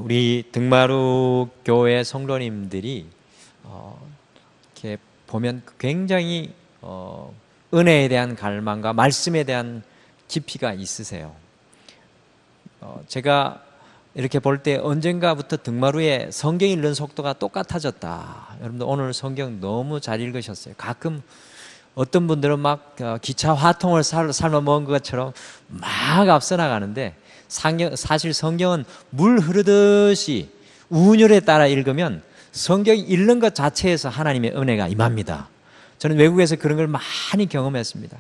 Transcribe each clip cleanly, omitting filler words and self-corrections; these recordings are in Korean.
우리 등마루 교회 성도님들이 이렇게 보면 굉장히 은혜에 대한 갈망과 말씀에 대한 깊이가 있으세요. 제가 이렇게 볼 때 언젠가부터 등마루에 성경 읽는 속도가 똑같아졌다. 여러분들 오늘 성경 너무 잘 읽으셨어요. 가끔 어떤 분들은 막 기차 화통을 삶아 먹은 것처럼 막 앞서 나가는데 사실 성경은 물 흐르듯이 운율에 따라 읽으면 성경 읽는 것 자체에서 하나님의 은혜가 임합니다. 저는 외국에서 그런 걸 많이 경험했습니다.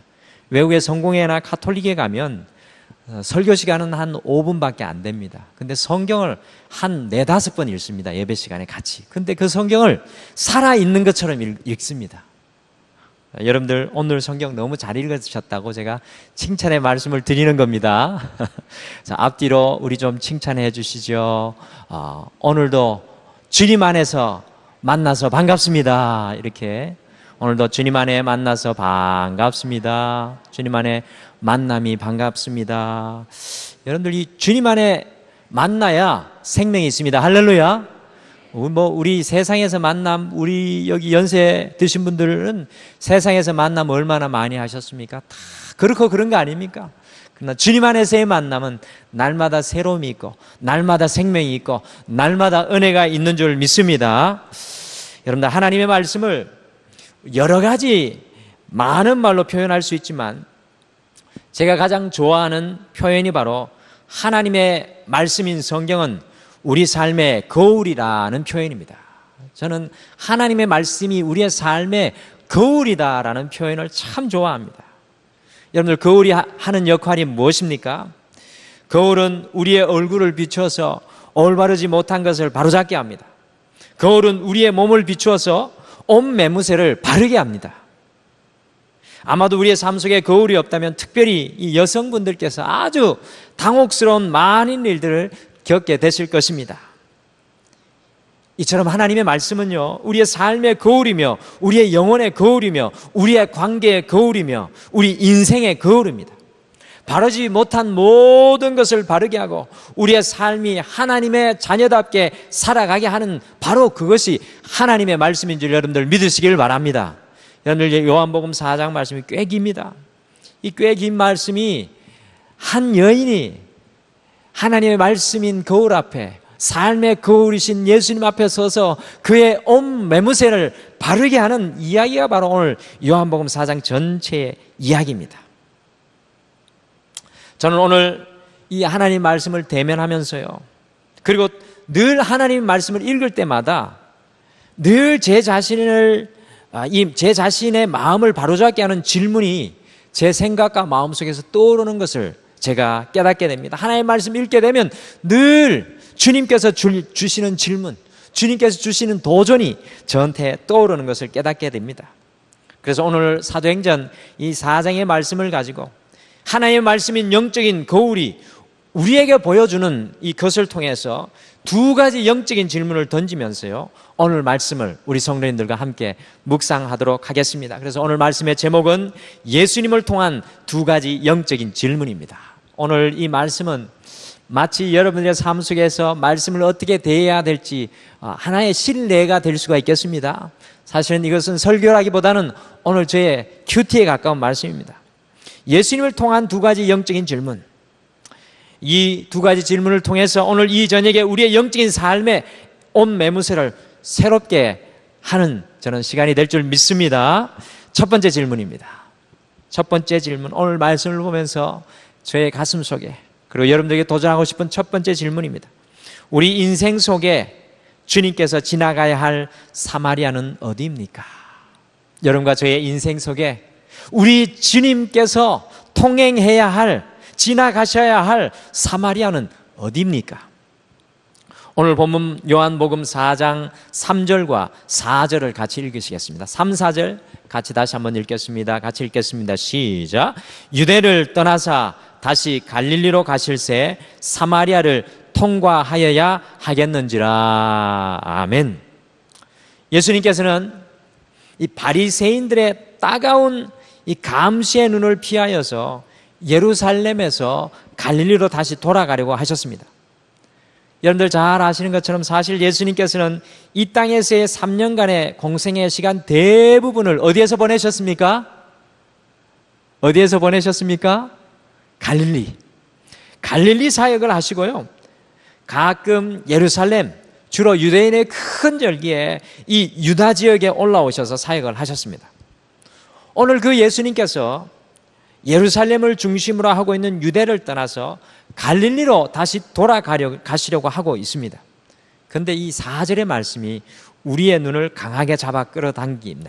외국의 성공회나 카톨릭에 가면 설교 시간은 한 5분밖에 안 됩니다. 근데 성경을 한 4, 5번 읽습니다. 예배 시간에 같이. 근데 그 성경을 살아있는 것처럼 읽습니다. 여러분들 오늘 성경 너무 잘 읽으셨다고 제가 칭찬의 말씀을 드리는 겁니다. 자, 앞뒤로 우리 좀 칭찬해 주시죠. 오늘도 주님 안에서 만나서 반갑습니다. 이렇게 오늘도 주님 안에 만나서 반갑습니다. 주님 안에 만남이 반갑습니다. 여러분들 이 주님 안에 만나야 생명이 있습니다. 할렐루야. 우리 세상에서 만남, 우리 여기 연세 드신 분들은 세상에서 만남 얼마나 많이 하셨습니까? 다 그렇고 그런 거 아닙니까? 그러나 주님 안에서의 만남은 날마다 새로움이 있고 날마다 생명이 있고 날마다 은혜가 있는 줄 믿습니다. 여러분들 하나님의 말씀을 여러 가지 많은 말로 표현할 수 있지만 제가 가장 좋아하는 표현이 바로 하나님의 말씀인 성경은 우리 삶의 거울이라는 표현입니다. 저는 하나님의 말씀이 우리의 삶의 거울이다라는 표현을 참 좋아합니다. 여러분들 거울이 하는 역할이 무엇입니까? 거울은 우리의 얼굴을 비추어서 올바르지 못한 것을 바로잡게 합니다. 거울은 우리의 몸을 비추어서 옷 매무새를 바르게 합니다. 아마도 우리의 삶 속에 거울이 없다면 특별히 이 여성분들께서 아주 당혹스러운 많은 일들을 겪게 되실 것입니다. 이처럼 하나님의 말씀은요, 우리의 삶의 거울이며 우리의 영혼의 거울이며 우리의 관계의 거울이며 우리 인생의 거울입니다. 바르지 못한 모든 것을 바르게 하고 우리의 삶이 하나님의 자녀답게 살아가게 하는 바로 그것이 하나님의 말씀인 줄 여러분들 믿으시길 바랍니다. 여러분들 요한복음 4장 말씀이 꽤 깁니다. 이 꽤 긴 말씀이 한 여인이 하나님의 말씀인 거울 앞에 삶의 거울이신 예수님 앞에 서서 그의 옷 매무새를 바르게 하는 이야기가 바로 오늘 요한복음 4장 전체의 이야기입니다. 저는 오늘 이 하나님 말씀을 대면하면서요, 그리고 늘 하나님 말씀을 읽을 때마다 늘 제 자신의 마음을 바로잡게 하는 질문이 제 생각과 마음속에서 떠오르는 것을 제가 깨닫게 됩니다. 하나님의 말씀 읽게 되면 늘 주님께서 주시는 질문, 주님께서 주시는 도전이 저한테 떠오르는 것을 깨닫게 됩니다. 그래서 오늘 사도행전 이 4장의 말씀을 가지고 하나님의 말씀인 영적인 거울이 우리에게 보여주는 이 것을 통해서 2가지 영적인 질문을 던지면서요, 오늘 말씀을 우리 성도님들과 함께 묵상하도록 하겠습니다. 그래서 오늘 말씀의 제목은 예수님을 통한 2가지 영적인 질문입니다. 오늘 이 말씀은 마치 여러분들의 삶 속에서 말씀을 어떻게 대해야 될지 하나의 신뢰가 될 수가 있겠습니다. 사실은 이것은 설교라기보다는 오늘 저의 큐티에 가까운 말씀입니다. 예수님을 통한 2가지 영적인 질문, 이 2가지 질문을 통해서 오늘 이 저녁에 우리의 영적인 삶의 옷 매무새를 새롭게 하는 저는 시간이 될 줄 믿습니다. 첫 번째 질문입니다. 첫 번째 질문, 오늘 말씀을 보면서 저의 가슴 속에, 그리고 여러분들에게 도전하고 싶은 첫 번째 질문입니다. 우리 인생 속에 주님께서 지나가야 할 사마리아는 어디입니까? 여러분과 저의 인생 속에 우리 주님께서 통행해야 할, 지나가셔야 할 사마리아는 어디입니까? 오늘 본문 요한복음 4장 3절과 4절을 같이 읽으시겠습니다. 3, 4절 같이 다시 한번 읽겠습니다. 같이 읽겠습니다. 시작. 유대를 떠나사 다시 갈릴리로 가실새 사마리아를 통과하여야 하겠는지라. 아멘. 예수님께서는 이 바리새인들의 따가운 이 감시의 눈을 피하여서 예루살렘에서 갈릴리로 다시 돌아가려고 하셨습니다. 여러분들 잘 아시는 것처럼 사실 예수님께서는 이 땅에서의 3년간의 공생의 시간 대부분을 어디에서 보내셨습니까? 어디에서 보내셨습니까? 갈릴리 사역을 하시고요. 가끔 예루살렘, 주로 유대인의 큰 절기에 이 유다 지역에 올라오셔서 사역을 하셨습니다. 오늘 그 예수님께서 예루살렘을 중심으로 하고 있는 유대를 떠나서 갈릴리로 다시 돌아가시려고 하고 있습니다. 그런데 이 4절의 말씀이 우리의 눈을 강하게 잡아 끌어당기는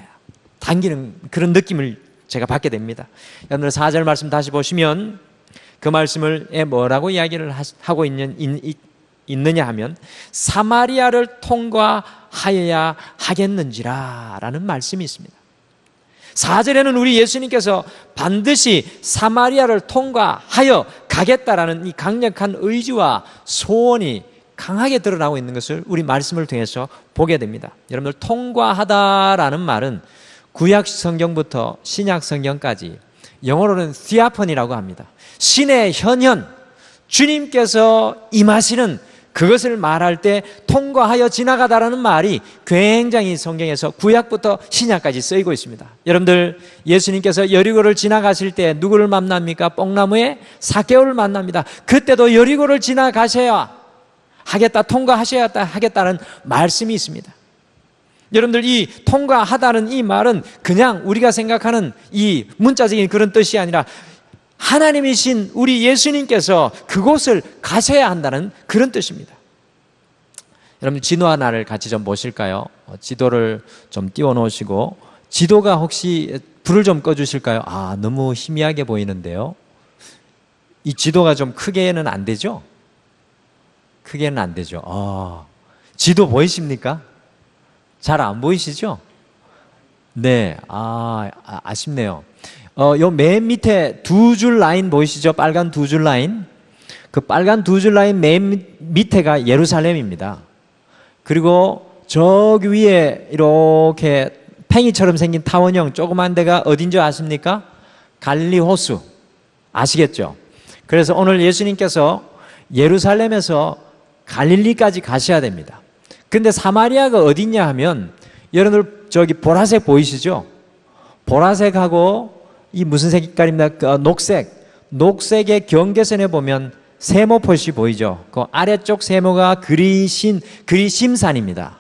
그런 느낌을 제가 받게 됩니다. 여러분들 4절 말씀 다시 보시면 그 말씀을 뭐라고 이야기를 하고 있느냐 하면 사마리아를 통과하여야 하겠는지라 라는 말씀이 있습니다. 4절에는 우리 예수님께서 반드시 사마리아를 통과하여 가겠다라는 이 강력한 의지와 소원이 강하게 드러나고 있는 것을 우리 말씀을 통해서 보게 됩니다. 여러분들, 통과하다라는 말은 구약 성경부터 신약 성경까지 영어로는 theophan이라고 합니다. 신의 현현, 주님께서 임하시는 그것을 말할 때 통과하여 지나가다라는 말이 굉장히 성경에서 구약부터 신약까지 쓰이고 있습니다. 여러분들, 예수님께서 여리고를 지나가실 때 누구를 만납니까? 뽕나무에 삭개오를 만납니다. 그때도 여리고를 지나가셔야 하겠다, 통과하셔야 하겠다는 말씀이 있습니다. 여러분들, 이 통과하다는 이 말은 그냥 우리가 생각하는 이 문자적인 그런 뜻이 아니라 하나님이신 우리 예수님께서 그곳을 가셔야 한다는 그런 뜻입니다. 여러분, 지도 하나를 같이 좀 보실까요? 지도를 좀 띄워 놓으시고, 지도가 혹시 불을 좀 꺼 주실까요? 너무 희미하게 보이는데요. 이 지도가 좀 크게는 안 되죠? 크게는 안 되죠. 지도 보이십니까? 잘 안 보이시죠? 네, 아쉽네요. 요 맨 밑에 두 줄 라인 보이시죠? 빨간 두 줄 라인. 그 빨간 두 줄 라인 맨 밑에가 예루살렘입니다. 그리고 저기 위에 이렇게 팽이처럼 생긴 타원형 조그만 데가 어딘지 아십니까? 갈릴리 호수. 아시겠죠? 그래서 오늘 예수님께서 예루살렘에서 갈릴리까지 가셔야 됩니다. 근데 사마리아가 어딨냐 하면, 여러분들 저기 보라색 보이시죠? 보라색하고 이 무슨 색깔입니까? 녹색의 경계선에 보면 세모 표시 보이죠? 그 아래쪽 세모가 그리심산입니다.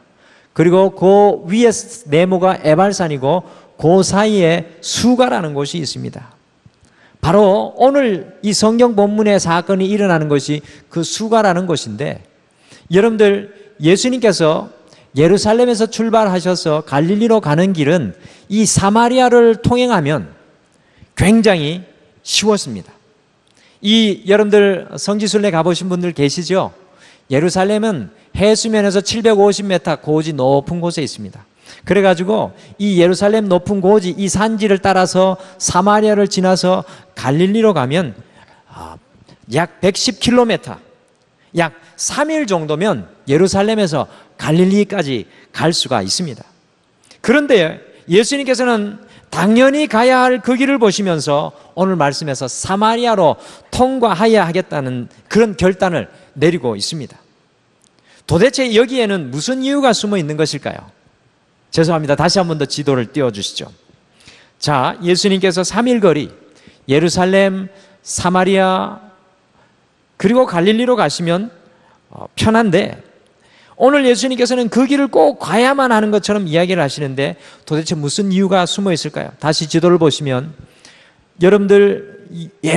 그리고 그 위에 네모가 에발산이고 그 사이에 수가라는 곳이 있습니다. 바로 오늘 이 성경 본문의 사건이 일어나는 것이 그 수가라는 곳인데, 여러분들, 예수님께서 예루살렘에서 출발하셔서 갈릴리로 가는 길은 이 사마리아를 통행하면 굉장히 쉬웠습니다. 여러분들 성지순례 가보신 분들 계시죠? 예루살렘은 해수면에서 750m 고지 높은 곳에 있습니다. 그래가지고 이 예루살렘 높은 고지, 이 산지를 따라서 사마리아를 지나서 갈릴리로 가면 약 110km, 약 3일 정도면 예루살렘에서 갈릴리까지 갈 수가 있습니다. 그런데 예수님께서는 당연히 가야 할 그 길을 보시면서 오늘 말씀에서 사마리아로 통과해야 하겠다는 그런 결단을 내리고 있습니다. 도대체 여기에는 무슨 이유가 숨어 있는 것일까요? 죄송합니다. 다시 한 번 더 지도를 띄워주시죠. 자, 예수님께서 3일 거리 예루살렘, 사마리아, 그리고 갈릴리로 가시면 편한데, 오늘 예수님께서는 그 길을 꼭 가야만 하는 것처럼 이야기를 하시는데 도대체 무슨 이유가 숨어 있을까요? 다시 지도를 보시면, 여러분들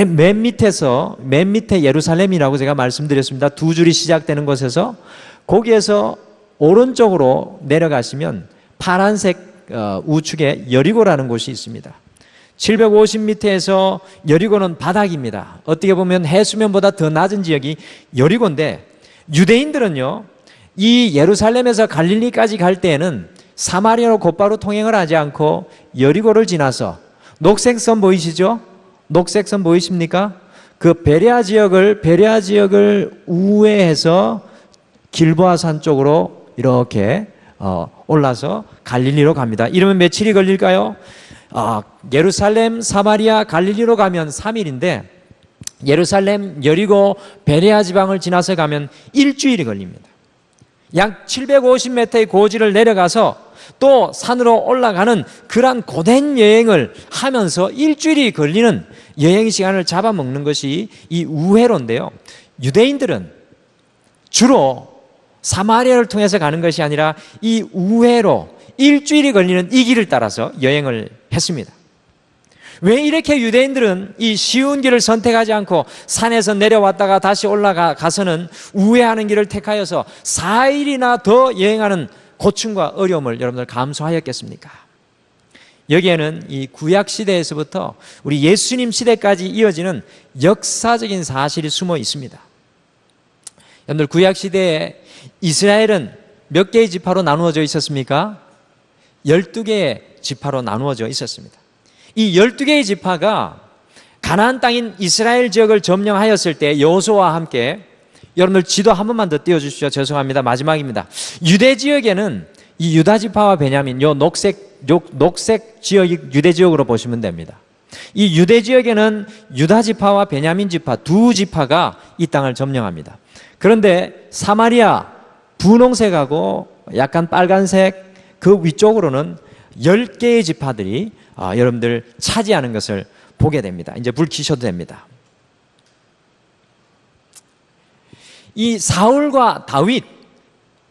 맨 밑에 예루살렘이라고 제가 말씀드렸습니다. 두 줄이 시작되는 곳에서, 거기에서 오른쪽으로 내려가시면 파란색 우측에 여리고라는 곳이 있습니다. 750m에서 여리고는 바닥입니다. 어떻게 보면 해수면보다 더 낮은 지역이 여리고인데, 유대인들은요, 이 예루살렘에서 갈릴리까지 갈 때에는 사마리아로 곧바로 통행을 하지 않고 여리고를 지나서, 녹색선 보이시죠? 녹색선 보이십니까? 그 베레아 지역을 우회해서 길보아산 쪽으로 이렇게 올라서 갈릴리로 갑니다. 이러면 며칠이 걸릴까요? 예루살렘, 사마리아, 갈릴리로 가면 3일인데 예루살렘, 여리고, 베레아 지방을 지나서 가면 일주일이 걸립니다. 약 750m의 고지를 내려가서 또 산으로 올라가는 그러한 고된 여행을 하면서 일주일이 걸리는 여행 시간을 잡아먹는 것이 이 우회로인데요. 유대인들은 주로 사마리아를 통해서 가는 것이 아니라 이 우회로 일주일이 걸리는 이 길을 따라서 여행을 했습니다. 왜 이렇게 유대인들은 이 쉬운 길을 선택하지 않고 산에서 내려왔다가 다시 올라가서는 우회하는 길을 택하여서 4일이나 더 여행하는 고충과 어려움을 여러분들 감수하였겠습니까? 여기에는 이 구약 시대에서부터 우리 예수님 시대까지 이어지는 역사적인 사실이 숨어 있습니다. 여러분들 구약 시대에 이스라엘은 몇 개의 지파로 나누어져 있었습니까? 12개의 지파로 나누어져 있었습니다. 이 12개의 지파가 가나안 땅인 이스라엘 지역을 점령하였을 때 여호수아와 함께, 여러분들 지도 한 번만 더 띄워주시죠. 죄송합니다. 마지막입니다. 유대 지역에는 이 유다 지파와 베냐민, 요 녹색 지역이 유대 지역으로 보시면 됩니다. 이 유대 지역에는 유다 지파와 베냐민 지파 두 지파가 이 땅을 점령합니다. 그런데 사마리아 분홍색하고 약간 빨간색 그 위쪽으로는 10개의 지파들이 여러분들 차지하는 것을 보게 됩니다. 이제 불 켜셔도 됩니다. 이 사울과 다윗,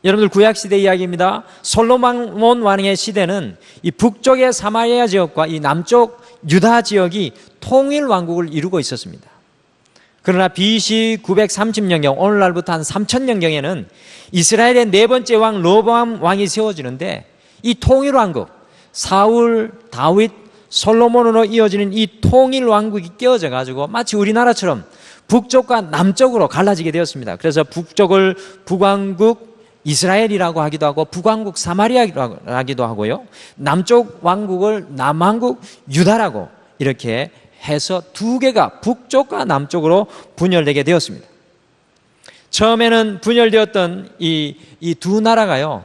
여러분들 구약시대 이야기입니다. 솔로몬 왕의 시대는 이 북쪽의 사마리아 지역과 이 남쪽 유다 지역이 통일 왕국을 이루고 있었습니다. 그러나 BC 930년경, 오늘날부터 한 3000년경에는 이스라엘의 네 번째 왕 르호보암 왕이 세워지는데, 이 통일 왕국, 사울, 다윗, 솔로몬으로 이어지는 이 통일 왕국이 깨어져 가지고 마치 우리나라처럼 북쪽과 남쪽으로 갈라지게 되었습니다. 그래서 북쪽을 북왕국 이스라엘이라고 하기도 하고 북왕국 사마리아라고 하기도 하고요, 남쪽 왕국을 남왕국 유다라고 이렇게 해서 두 개가 북쪽과 남쪽으로 분열되게 되었습니다. 처음에는 분열되었던 이 두 나라가요,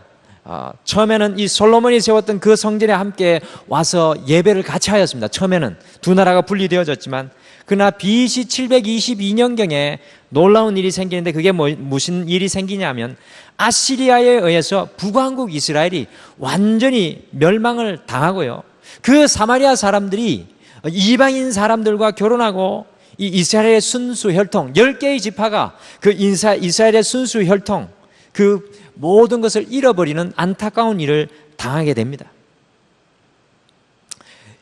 처음에는 이 솔로몬이 세웠던 그 성전에 함께 와서 예배를 같이 하였습니다. 처음에는 두 나라가 분리되어졌지만, 그러나 BC 722년경에 놀라운 일이 생기는데, 그게 무슨 일이 생기냐면 아시리아에 의해서 북왕국 이스라엘이 완전히 멸망을 당하고요, 그 사마리아 사람들이 이방인 사람들과 결혼하고 이 이스라엘의 순수 혈통 10개의 지파가 그 이스라엘의 순수 혈통 그 모든 것을 잃어버리는 안타까운 일을 당하게 됩니다.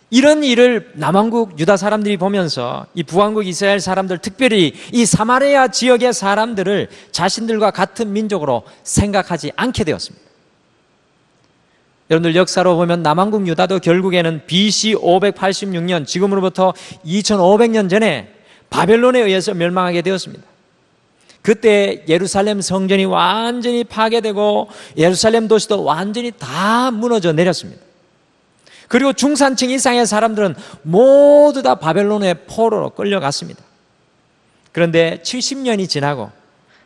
이런 일을 남왕국 유다 사람들이 보면서 이 북왕국 이스라엘 사람들, 특별히 이 사마리아 지역의 사람들을 자신들과 같은 민족으로 생각하지 않게 되었습니다. 여러분들 역사로 보면 남왕국 유다도 결국에는 BC 586년, 지금으로부터 2500년 전에 바벨론에 의해서 멸망하게 되었습니다. 그때 예루살렘 성전이 완전히 파괴되고 예루살렘 도시도 완전히 다 무너져 내렸습니다. 그리고 중산층 이상의 사람들은 모두 다 바벨론의 포로로 끌려갔습니다. 그런데 70년이 지나고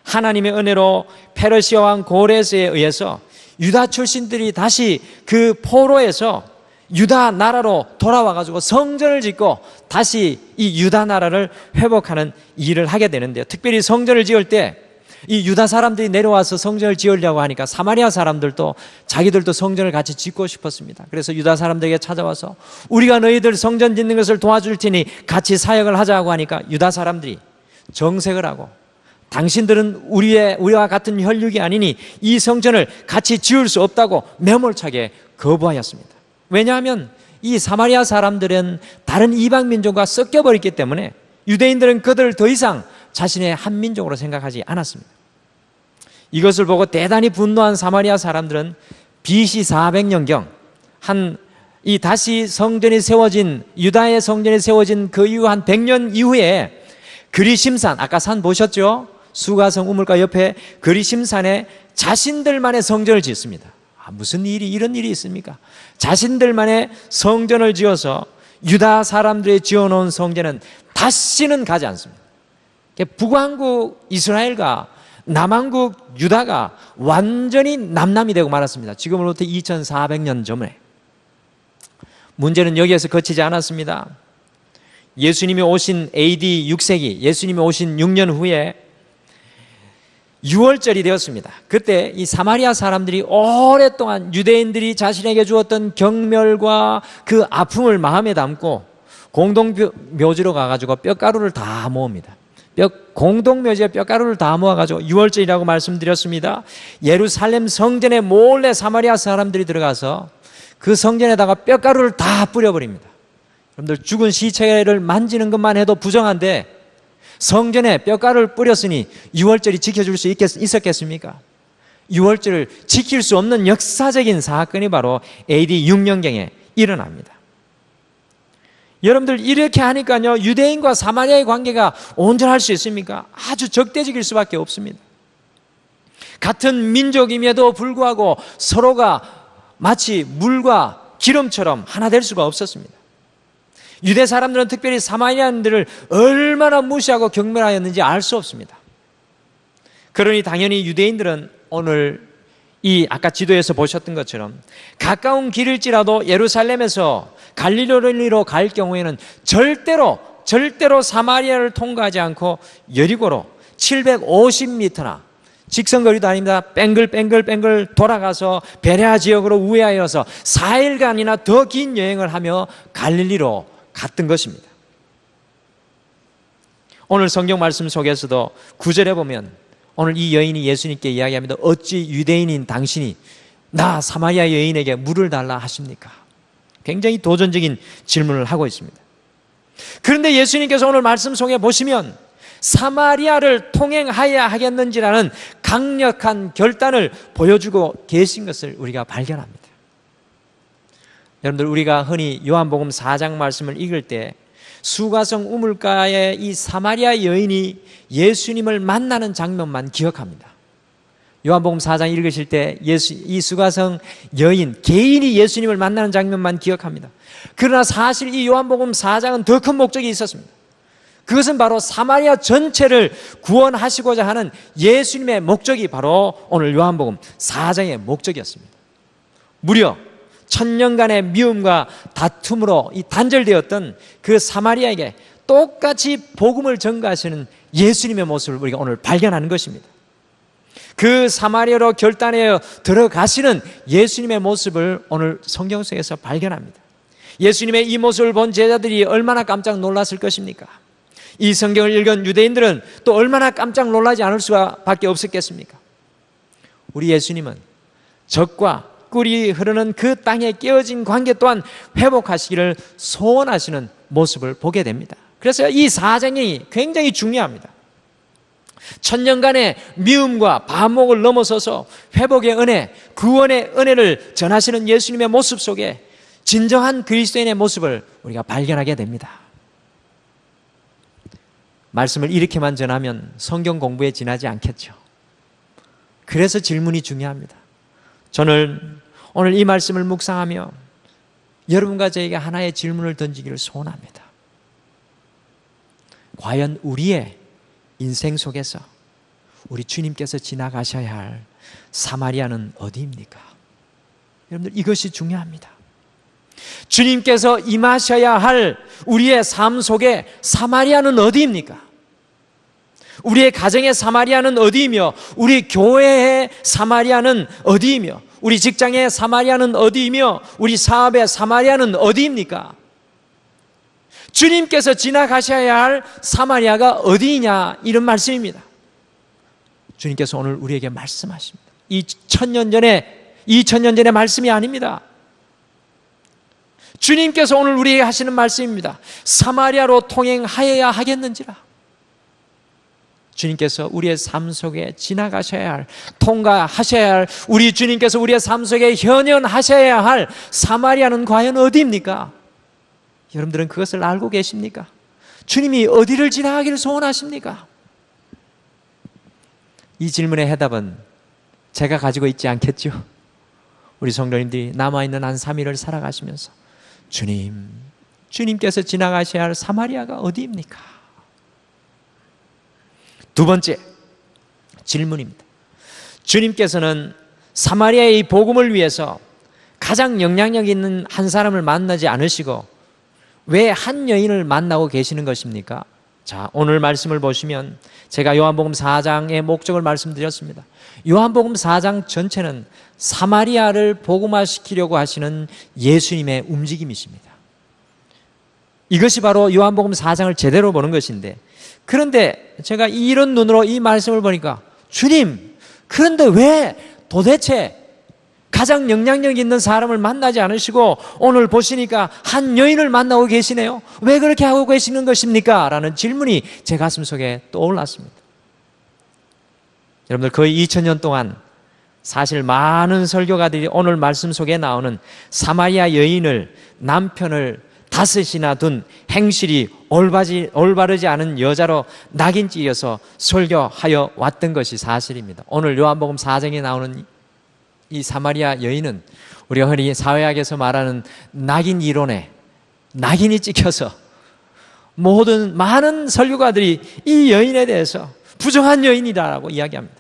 하나님의 은혜로 페르시아 왕 고레스에 의해서 유다 출신들이 다시 그 포로에서 유다 나라로 돌아와가지고 성전을 짓고 다시 이 유다 나라를 회복하는 일을 하게 되는데요, 특별히 성전을 지을 때 이 유다 사람들이 내려와서 성전을 지으려고 하니까 사마리아 사람들도 자기들도 성전을 같이 짓고 싶었습니다. 그래서 유다 사람들에게 찾아와서 우리가 너희들 성전 짓는 것을 도와줄 테니 같이 사역을 하자고 하니까 유다 사람들이 정색을 하고, 당신들은 우리와 같은 혈육이 아니니 이 성전을 같이 지을 수 없다고 매몰차게 거부하였습니다. 왜냐하면 이 사마리아 사람들은 다른 이방 민족과 섞여버렸기 때문에 유대인들은 그들을 더 이상 자신의 한 민족으로 생각하지 않았습니다. 이것을 보고 대단히 분노한 사마리아 사람들은 BC 400년경 이 다시 성전이 세워진, 유다의 성전이 세워진 그 이후 한 100년 이후에 그리심산, 아까 산 보셨죠? 수가성 우물가 옆에 그리심산에 자신들만의 성전을 짓습니다. 무슨 이런 일이 있습니까? 자신들만의 성전을 지어서 유다 사람들이 지어놓은 성전은 다시는 가지 않습니다. 북왕국 이스라엘과 남왕국 유다가 완전히 남남이 되고 말았습니다. 지금으로부터 2400년 전에. 문제는 여기에서 그치지 않았습니다. 예수님이 오신 AD 6세기, 예수님이 오신 6년 후에 6월절이 되었습니다. 그때 이 사마리아 사람들이 오랫동안 유대인들이 자신에게 주었던 경멸과 그 아픔을 마음에 담고 공동묘지로 가가지고 뼈가루를 다 모읍니다. 공동묘지에 뼈가루를 다 모아가지고 6월절이라고 말씀드렸습니다. 예루살렘 성전에 몰래 사마리아 사람들이 들어가서 그 성전에다가 뼈가루를 다 뿌려버립니다. 여러분들, 죽은 시체를 만지는 것만 해도 부정한데 성전에 뼈가루를 뿌렸으니 6월절이 지켜줄 수 있었겠습니까? 6월절을 지킬 수 없는 역사적인 사건이 바로 AD 6년경에 일어납니다. 여러분들, 이렇게 하니까요, 유대인과 사마리아의 관계가 온전할 수 있습니까? 아주 적대적일 수밖에 없습니다. 같은 민족임에도 불구하고 서로가 마치 물과 기름처럼 하나 될 수가 없었습니다. 유대 사람들은 특별히 사마리아인들을 얼마나 무시하고 경멸하였는지 알 수 없습니다. 그러니 당연히 유대인들은 오늘 이 아까 지도에서 보셨던 것처럼 가까운 길일지라도 예루살렘에서 갈릴리로 갈 경우에는 절대로 사마리아를 통과하지 않고 여리고로 750m나 직선거리도 아닙니다. 뺑글 돌아가서 베레아 지역으로 우회하여서 4일간이나 더 긴 여행을 하며 갈릴리로 갔던 것입니다. 오늘 성경 말씀 속에서도 9절에 보면 오늘 이 여인이 예수님께 이야기합니다. 어찌 유대인인 당신이 나 사마리아 여인에게 물을 달라 하십니까? 굉장히 도전적인 질문을 하고 있습니다. 그런데 예수님께서 오늘 말씀 속에 보시면 사마리아를 통행하여야 하겠는지라는 강력한 결단을 보여주고 계신 것을 우리가 발견합니다. 여러분들, 우리가 흔히 요한복음 4장 말씀을 읽을 때 수가성 우물가에 이 사마리아 여인이 예수님을 만나는 장면만 기억합니다. 요한복음 4장 읽으실 때 이 수가성 여인 개인이 예수님을 만나는 장면만 기억합니다. 그러나 사실 이 요한복음 4장은 더 큰 목적이 있었습니다. 그것은 바로 사마리아 전체를 구원하시고자 하는 예수님의 목적이 바로 오늘 요한복음 4장의 목적이었습니다. 무려 1000년간의 미움과 다툼으로 이 단절되었던 그 사마리아에게 똑같이 복음을 전가하시는 예수님의 모습을 우리가 오늘 발견하는 것입니다. 그 사마리아로 결단하여 들어가시는 예수님의 모습을 오늘 성경 속에서 발견합니다. 예수님의 이 모습을 본 제자들이 얼마나 깜짝 놀랐을 것입니까? 이 성경을 읽은 유대인들은 또 얼마나 깜짝 놀라지 않을 수밖에 없었겠습니까? 우리 예수님은 적과 꿀이 흐르는 그 땅에 깨어진 관계 또한 회복하시기를 소원하시는 모습을 보게 됩니다. 그래서 이 사장이 굉장히 중요합니다. 1000년간의 미움과 반목을 넘어서서 회복의 은혜, 구원의 은혜를 전하시는 예수님의 모습 속에 진정한 그리스도인의 모습을 우리가 발견하게 됩니다. 말씀을 이렇게만 전하면 성경 공부에 지나지 않겠죠. 그래서 질문이 중요합니다. 저는 오늘 이 말씀을 묵상하며 여러분과 저에게 하나의 질문을 던지기를 소원합니다. 과연 우리의 인생 속에서 우리 주님께서 지나가셔야 할 사마리아는 어디입니까? 여러분들, 이것이 중요합니다. 주님께서 임하셔야 할 우리의 삶 속에 사마리아는 어디입니까? 우리의 가정의 사마리아는 어디이며, 우리 교회의 사마리아는 어디이며, 우리 직장의 사마리아는 어디이며, 우리 사업의 사마리아는 어디입니까? 주님께서 지나가셔야 할 사마리아가 어디이냐, 이런 말씀입니다. 주님께서 오늘 우리에게 말씀하십니다. 2000년 전의 말씀이 아닙니다. 주님께서 오늘 우리에게 하시는 말씀입니다. 사마리아로 통행하여야 하겠는지라. 주님께서 우리의 삶 속에 지나가셔야 할, 통과하셔야 할, 우리 주님께서 우리의 삶 속에 현현하셔야 할 사마리아는 과연 어디입니까? 여러분들은 그것을 알고 계십니까? 주님이 어디를 지나가기를 소원하십니까? 이 질문의 해답은 제가 가지고 있지 않겠죠? 우리 성도님들이 남아있는 한 3일을 살아가시면서 주님께서 지나가셔야 할 사마리아가 어디입니까? 두 번째 질문입니다. 주님께서는 사마리아의 복음을 위해서 가장 영향력 있는 한 사람을 만나지 않으시고 왜 한 여인을 만나고 계시는 것입니까? 자, 오늘 말씀을 보시면 제가 요한복음 4장의 목적을 말씀드렸습니다. 요한복음 4장 전체는 사마리아를 복음화시키려고 하시는 예수님의 움직임이십니다. 이것이 바로 요한복음 4장을 제대로 보는 것인데, 그런데 제가 이런 눈으로 이 말씀을 보니까 주님, 그런데 왜 도대체 가장 영향력 있는 사람을 만나지 않으시고 오늘 보시니까 한 여인을 만나고 계시네요. 왜 그렇게 하고 계시는 것입니까? 라는 질문이 제 가슴 속에 떠올랐습니다. 여러분들, 거의 2000년 동안 사실 많은 설교가들이 오늘 말씀 속에 나오는 사마리아 여인을, 남편을 5이나 둔 행실이 올바르지 않은 여자로 낙인 찍어서 설교하여 왔던 것이 사실입니다. 오늘 요한복음 4장에 나오는 이 사마리아 여인은 우리가 흔히 사회학에서 말하는 낙인 이론에 낙인이 찍혀서 많은 설교가들이 이 여인에 대해서 부정한 여인이다라고 이야기합니다.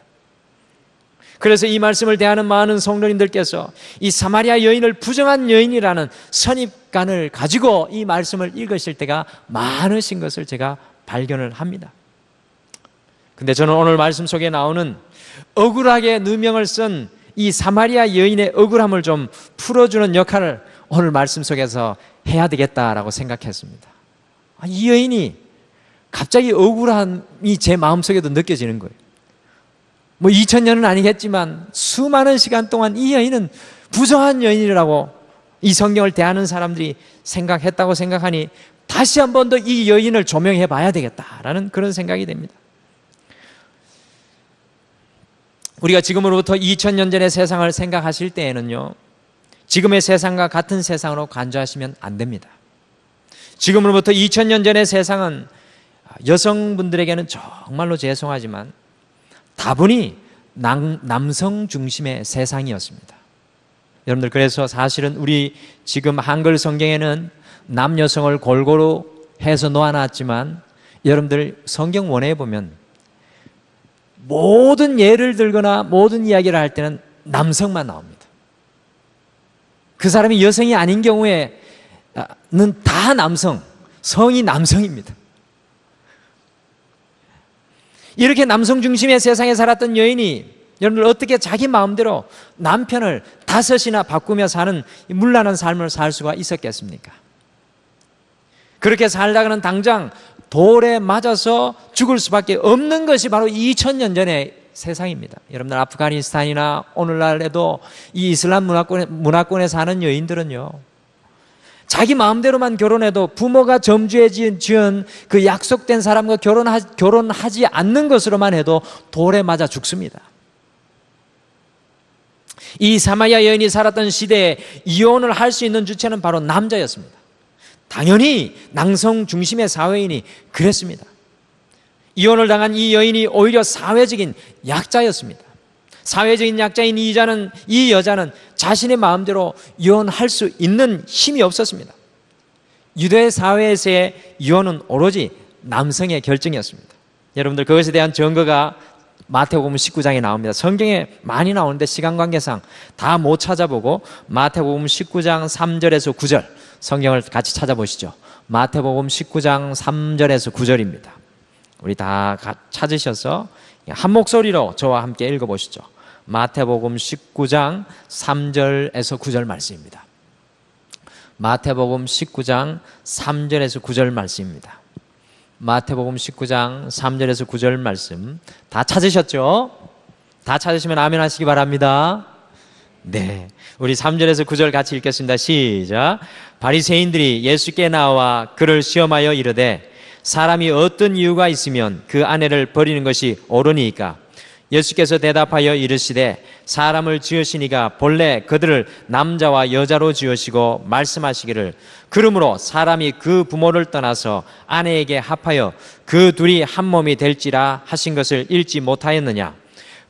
그래서 이 말씀을 대하는 많은 성도님들께서 이 사마리아 여인을 부정한 여인이라는 선입관을 가지고 이 말씀을 읽으실 때가 많으신 것을 제가 발견을 합니다. 근데 저는 오늘 말씀 속에 나오는 억울하게 누명을 쓴 이 사마리아 여인의 억울함을 좀 풀어주는 역할을 오늘 말씀 속에서 해야 되겠다라고 생각했습니다. 이 여인이 갑자기 억울함이 제 마음속에도 느껴지는 거예요. 2000년은 아니겠지만 수많은 시간 동안 이 여인은 부정한 여인이라고 이 성경을 대하는 사람들이 생각했다고 생각하니 다시 한 번 더 이 여인을 조명해 봐야 되겠다라는 그런 생각이 됩니다. 우리가 지금으로부터 2000년 전의 세상을 생각하실 때에는요, 지금의 세상과 같은 세상으로 간주하시면 안 됩니다. 지금으로부터 2000년 전의 세상은 여성분들에게는 정말로 죄송하지만 다분히 남성 중심의 세상이었습니다. 여러분들, 그래서 사실은 우리 지금 한글 성경에는 남 여성을 골고루 해서 놓아놨지만 여러분들 성경 원어에 보면 모든 예를 들거나 모든 이야기를 할 때는 남성만 나옵니다. 그 사람이 여성이 아닌 경우에는 다 남성, 성이 남성입니다. 이렇게 남성 중심의 세상에 살았던 여인이 여러분들 어떻게 자기 마음대로 남편을 5이나 바꾸며 사는 문란한 삶을 살 수가 있었겠습니까? 그렇게 살다가는 당장 돌에 맞아서 죽을 수밖에 없는 것이 바로 2000년 전의 세상입니다. 여러분들, 아프가니스탄이나 오늘날에도 이 이슬람 문화권에 사는 여인들은요, 자기 마음대로만 결혼해도 부모가 점주해 지은 그 약속된 사람과 결혼하지 않는 것으로만 해도 돌에 맞아 죽습니다. 이 사마리아 여인이 살았던 시대에 이혼을 할 수 있는 주체는 바로 남자였습니다. 당연히 남성 중심의 사회인이 그랬습니다. 이혼을 당한 이 여인이 오히려 사회적인 약자였습니다. 사회적인 약자인 이 여자는 자신의 마음대로 이혼할 수 있는 힘이 없었습니다. 유대 사회에서의 이혼은 오로지 남성의 결정이었습니다. 여러분들, 그것에 대한 증거가 마태복음 19장에 나옵니다. 성경에 많이 나오는데 시간 관계상 다 못 찾아보고 마태복음 19장 3절에서 9절 성경을 같이 찾아보시죠. 마태복음 19장 3절에서 9절입니다. 우리 다 찾으셔서 한 목소리로 저와 함께 읽어보시죠. 마태복음 19장 3절에서 9절 말씀입니다. 마태복음 19장 3절에서 9절 말씀입니다. 마태복음 19장 3절에서 9절 말씀 다 찾으셨죠? 다 찾으시면 아멘 하시기 바랍니다. 네, 우리 3절에서 9절 같이 읽겠습니다. 시작. 바리새인들이 예수께 나와 그를 시험하여 이르되 사람이 어떤 이유가 있으면 그 아내를 버리는 것이 옳으니까? 예수께서 대답하여 이르시되 사람을 지으시니가 본래 그들을 남자와 여자로 지으시고 말씀하시기를 그러므로 사람이 그 부모를 떠나서 아내에게 합하여 그 둘이 한 몸이 될지라 하신 것을 읽지 못하였느냐?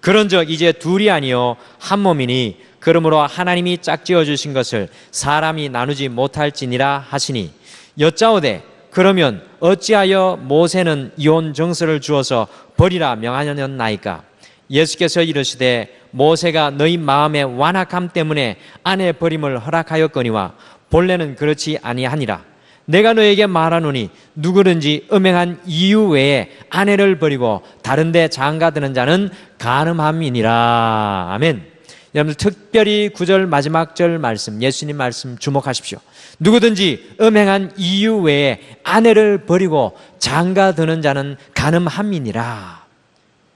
그런즉 이제 둘이 아니요 한 몸이니 그러므로 하나님이 짝지어 주신 것을 사람이 나누지 못할지니라 하시니 여짜오되 그러면 어찌하여 모세는 이혼 정서를 주어서 버리라 명하였나이까? 예수께서 이르시되 모세가 너희 마음의 완악함 때문에 아내 버림을 허락하였거니와 본래는 그렇지 아니하니라. 내가 너에게 말하노니 누구든지 음행한 이유 외에 아내를 버리고 다른 데 장가드는 자는 간음함이니라. 아멘. 여러분들 특별히 9절 마지막 절 말씀, 예수님 말씀 주목하십시오. 누구든지 음행한 이유 외에 아내를 버리고 장가드는 자는 간음함이니라.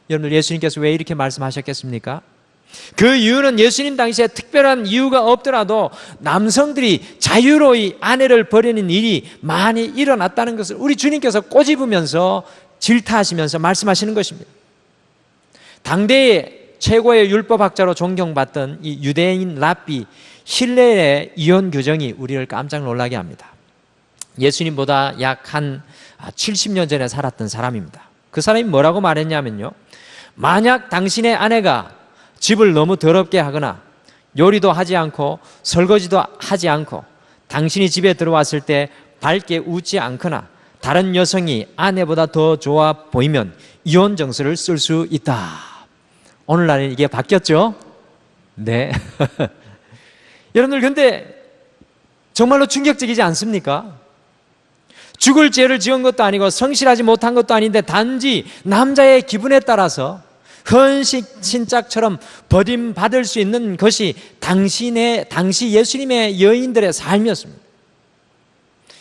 여러분들 예수님께서 왜 이렇게 말씀하셨겠습니까? 그 이유는 예수님 당시에 특별한 이유가 없더라도 남성들이 자유로이 아내를 버리는 일이 많이 일어났다는 것을 우리 주님께서 꼬집으면서 질타하시면서 말씀하시는 것입니다. 당대의 최고의 율법학자로 존경받던 이 유대인 랍비 힐렐의 이혼 규정이 우리를 깜짝 놀라게 합니다. 예수님보다 약 한 70년 전에 살았던 사람입니다. 그 사람이 뭐라고 말했냐면요, 만약 당신의 아내가 집을 너무 더럽게 하거나 요리도 하지 않고 설거지도 하지 않고 당신이 집에 들어왔을 때 밝게 웃지 않거나 다른 여성이 아내보다 더 좋아 보이면 이혼 정서를 쓸 수 있다. 오늘날은 이게 바뀌었죠? 네. 여러분들 근데 정말로 충격적이지 않습니까? 죽을 죄를 지은 것도 아니고 성실하지 못한 것도 아닌데 단지 남자의 기분에 따라서 헌식 친짝처럼 버림받을 수 있는 것이 당시 예수님의 여인들의 삶이었습니다.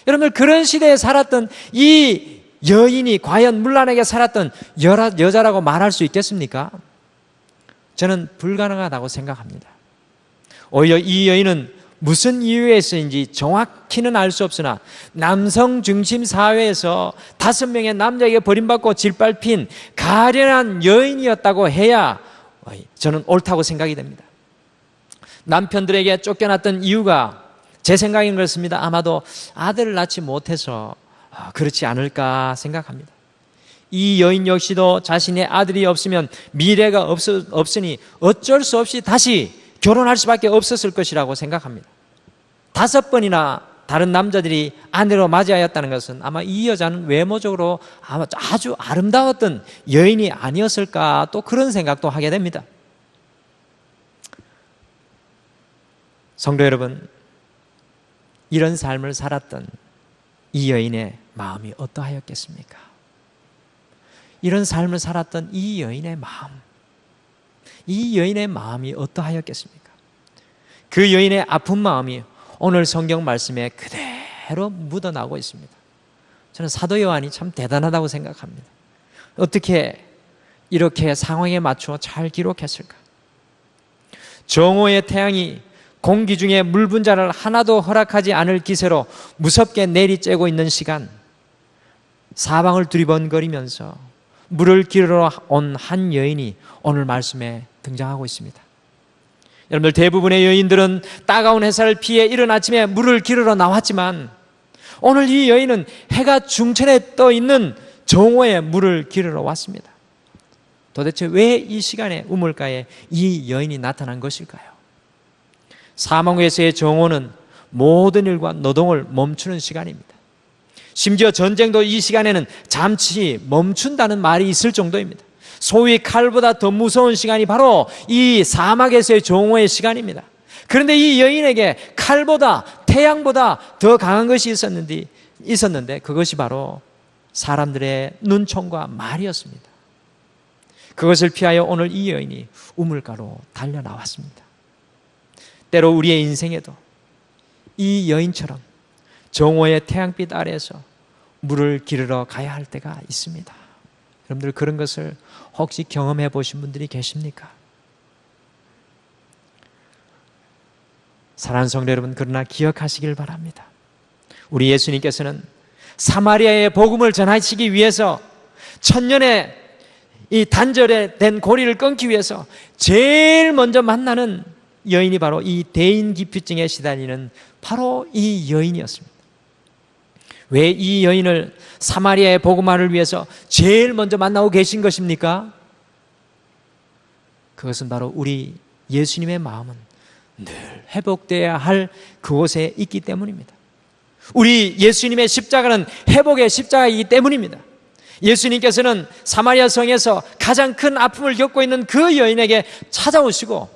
여러분들 그런 시대에 살았던 이 여인이 과연 문란하게 살았던 여자라고 말할 수 있겠습니까? 저는 불가능하다고 생각합니다. 오히려 이 여인은 무슨 이유에서인지 정확히는 알 수 없으나 남성 중심 사회에서 5명의 남자에게 버림받고 짓밟힌 가련한 여인이었다고 해야 저는 옳다고 생각이 됩니다. 남편들에게 쫓겨났던 이유가 제 생각인 그렇습니다. 아마도 아들을 낳지 못해서 그렇지 않을까 생각합니다. 이 여인 역시도 자신의 아들이 없으면 미래가 없으니 어쩔 수 없이 다시 결혼할 수밖에 없었을 것이라고 생각합니다. 5번이나 다른 남자들이 아내로 맞이하였다는 것은 아마 이 여자는 외모적으로 아마 아주 아름다웠던 여인이 아니었을까, 또 그런 생각도 하게 됩니다. 성도 여러분, 이런 삶을 살았던 이 여인의 마음이 어떠하였겠습니까? 이런 삶을 살았던 이 여인의 마음이 어떠하였겠습니까? 그 여인의 아픈 마음이 오늘 성경 말씀에 그대로 묻어나고 있습니다. 저는 사도 요한이 참 대단하다고 생각합니다. 어떻게 이렇게 상황에 맞추어 잘 기록했을까? 정오의 태양이 공기 중에 물 분자를 하나도 허락하지 않을 기세로 무섭게 내리쬐고 있는 시간, 사방을 두리번거리면서 물을 기르러 온 한 여인이 오늘 말씀에 등장하고 있습니다. 여러분들 대부분의 여인들은 따가운 햇살을 피해 이른 아침에 물을 기르러 나왔지만 오늘 이 여인은 해가 중천에 떠 있는 정오에 물을 기르러 왔습니다. 도대체 왜 이 시간에 우물가에 이 여인이 나타난 것일까요? 사막에서의 정오는 모든 일과 노동을 멈추는 시간입니다. 심지어 전쟁도 이 시간에는 잠시 멈춘다는 말이 있을 정도입니다. 소위 칼보다 더 무서운 시간이 바로 이 사막에서의 정오의 시간입니다. 그런데 이 여인에게 칼보다, 태양보다 더 강한 것이 있었는데 그것이 바로 사람들의 눈총과 말이었습니다. 그것을 피하여 오늘 이 여인이 우물가로 달려나왔습니다. 때로 우리의 인생에도 이 여인처럼 정오의 태양빛 아래에서 물을 기르러 가야 할 때가 있습니다. 여러분들 그런 것을 혹시 경험해 보신 분들이 계십니까? 사랑하는 성도 여러분, 그러나 기억하시길 바랍니다. 우리 예수님께서는 사마리아의 복음을 전하시기 위해서 천년의 이 단절된 고리를 끊기 위해서 제일 먼저 만나는 여인이 바로 이 대인기피증에 시달리는 바로 이 여인이었습니다. 왜 이 여인을 사마리아의 복음화를 위해서 제일 먼저 만나고 계신 것입니까? 그것은 바로 우리 예수님의 마음은 늘 회복되어야 할 그곳에 있기 때문입니다. 우리 예수님의 십자가는 회복의 십자가이기 때문입니다. 예수님께서는 사마리아 성에서 가장 큰 아픔을 겪고 있는 그 여인에게 찾아오시고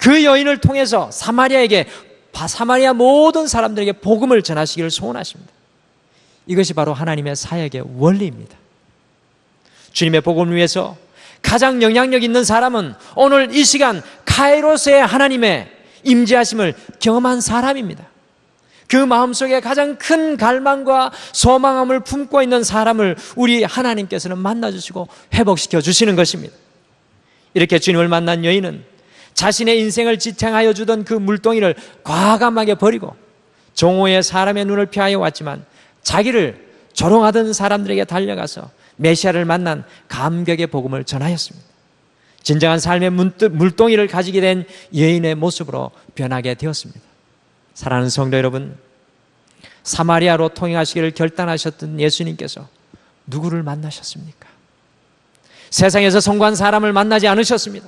그 여인을 통해서 사마리아 모든 사람들에게 복음을 전하시기를 소원하십니다. 이것이 바로 하나님의 사역의 원리입니다. 주님의 복음을 위해서 가장 영향력 있는 사람은 오늘 이 시간 카이로스의 하나님의 임재하심을 경험한 사람입니다. 그 마음속에 가장 큰 갈망과 소망함을 품고 있는 사람을 우리 하나님께서는 만나주시고 회복시켜 주시는 것입니다. 이렇게 주님을 만난 여인은 자신의 인생을 지탱하여 주던 그 물동이를 과감하게 버리고 종호의 사람의 눈을 피하여 왔지만 자기를 조롱하던 사람들에게 달려가서 메시아를 만난 감격의 복음을 전하였습니다. 진정한 삶의 물동이를 가지게 된 여인의 모습으로 변하게 되었습니다. 사랑하는 성도 여러분, 사마리아로 통행하시기를 결단하셨던 예수님께서 누구를 만나셨습니까? 세상에서 성공한 사람을 만나지 않으셨습니다.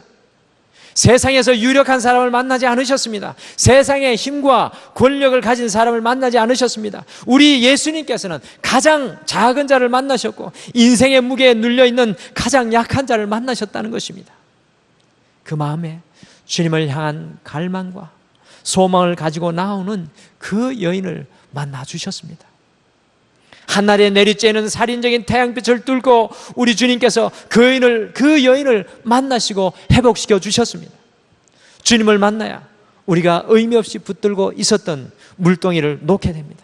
세상에서 유력한 사람을 만나지 않으셨습니다. 세상의 힘과 권력을 가진 사람을 만나지 않으셨습니다. 우리 예수님께서는 가장 작은 자를 만나셨고 인생의 무게에 눌려있는 가장 약한 자를 만나셨다는 것입니다. 그 마음에 주님을 향한 갈망과 소망을 가지고 나오는 그 여인을 만나주셨습니다. 한날에 내리쬐는 살인적인 태양빛을 뚫고 우리 주님께서 그 여인을 만나시고 회복시켜 주셨습니다. 주님을 만나야 우리가 의미 없이 붙들고 있었던 물동이를 놓게 됩니다.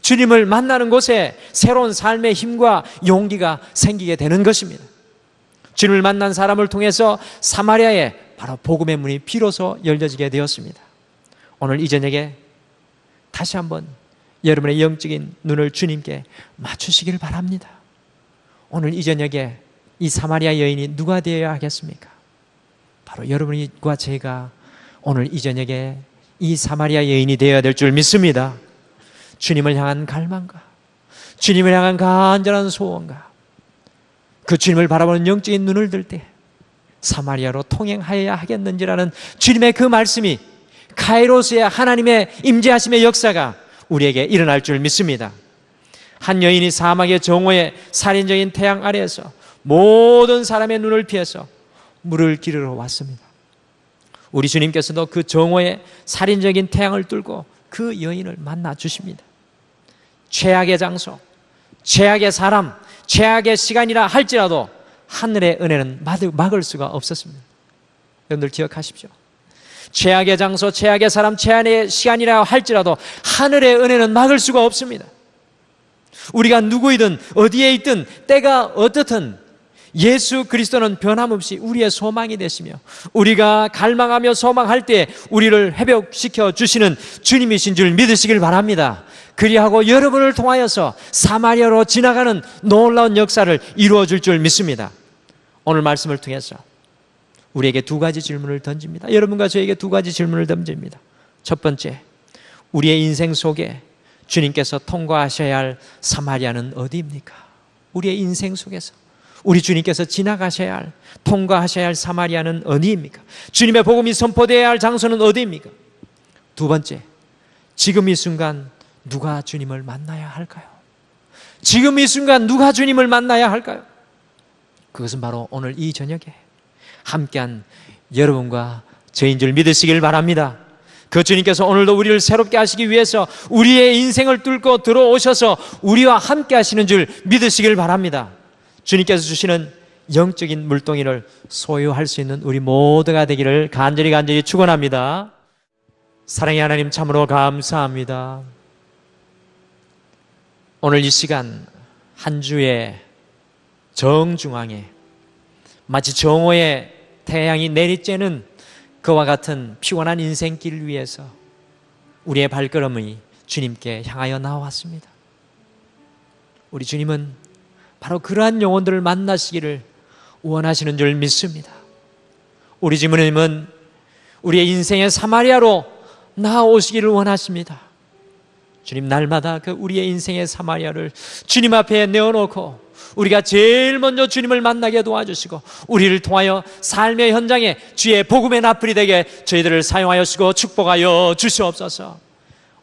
주님을 만나는 곳에 새로운 삶의 힘과 용기가 생기게 되는 것입니다. 주님을 만난 사람을 통해서 사마리아에 바로 복음의 문이 비로소 열려지게 되었습니다. 오늘 이 저녁에 다시 한번 여러분의 영적인 눈을 주님께 맞추시길 바랍니다. 오늘 이 저녁에 이 사마리아 여인이 누가 되어야 하겠습니까? 바로 여러분과 제가 오늘 이 저녁에 이 사마리아 여인이 되어야 될 줄 믿습니다. 주님을 향한 갈망과 주님을 향한 간절한 소원과 그 주님을 바라보는 영적인 눈을 들 때 사마리아로 통행하여야 하겠는지라는 주님의 그 말씀이 카이로스의 하나님의 임재하심의 역사가 우리에게 일어날 줄 믿습니다. 한 여인이 사막의 정오의 살인적인 태양 아래에서 모든 사람의 눈을 피해서 물을 기르러 왔습니다. 우리 주님께서도 그 정오의 살인적인 태양을 뚫고 그 여인을 만나 주십니다. 최악의 장소, 최악의 사람, 최악의 시간이라 할지라도 하늘의 은혜는 막을 수가 없었습니다. 여러분들 기억하십시오. 최악의 장소, 최악의 사람, 최악의 시간이라 할지라도 하늘의 은혜는 막을 수가 없습니다. 우리가 누구이든 어디에 있든 때가 어떻든 예수 그리스도는 변함없이 우리의 소망이 되시며 우리가 갈망하며 소망할 때 우리를 회복시켜 주시는 주님이신 줄 믿으시길 바랍니다. 그리하고 여러분을 통하여서 사마리아로 지나가는 놀라운 역사를 이루어 줄 줄 믿습니다. 오늘 말씀을 통해서 우리에게 두 가지 질문을 던집니다. 여러분과 저에게 두 가지 질문을 던집니다. 첫 번째, 우리의 인생 속에 주님께서 통과하셔야 할 사마리아는 어디입니까? 우리의 인생 속에서 우리 주님께서 지나가셔야 할, 통과하셔야 할 사마리아는 어디입니까? 주님의 복음이 선포되어야 할 장소는 어디입니까? 두 번째, 지금 이 순간 누가 주님을 만나야 할까요? 지금 이 순간 누가 주님을 만나야 할까요? 그것은 바로 오늘 이 저녁에 함께한 여러분과 저인 줄 믿으시길 바랍니다. 그 주님께서 오늘도 우리를 새롭게 하시기 위해서 우리의 인생을 뚫고 들어오셔서 우리와 함께 하시는 줄 믿으시길 바랍니다. 주님께서 주시는 영적인 물동이를 소유할 수 있는 우리 모두가 되기를 간절히 축원합니다. 사랑의 하나님, 참으로 감사합니다. 오늘 이 시간 한 주의 정중앙에 마치 정오의 태양이 내리쬐는 그와 같은 피곤한 인생길 위에서 우리의 발걸음이 주님께 향하여 나왔습니다. 우리 주님은 바로 그러한 영혼들을 만나시기를 원하시는 줄 믿습니다. 우리 주님은 우리의 인생의 사마리아로 나오시기를 원하십니다. 주님, 날마다 그 우리의 인생의 사마리아를 주님 앞에 내어놓고 우리가 제일 먼저 주님을 만나게 도와주시고 우리를 통하여 삶의 현장에 주의 복음의 나풀이 되게 저희들을 사용하여주시고 축복하여 주시옵소서.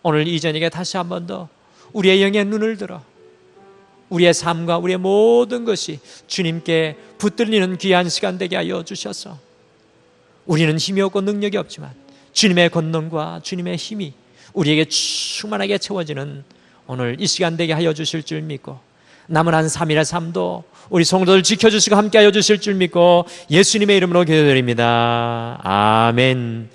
오늘 이 저녁에 다시 한 번 더 우리의 영의 눈을 들어 우리의 삶과 우리의 모든 것이 주님께 붙들리는 귀한 시간 되게 하여 주셔서 우리는 힘이 없고 능력이 없지만 주님의 권능과 주님의 힘이 우리에게 충만하게 채워지는 오늘 이 시간 되게 하여 주실 줄 믿고 남은 한 3일의 삶도 우리 성도들 지켜주시고 함께 하여 주실 줄 믿고 예수님의 이름으로 기도드립니다. 아멘.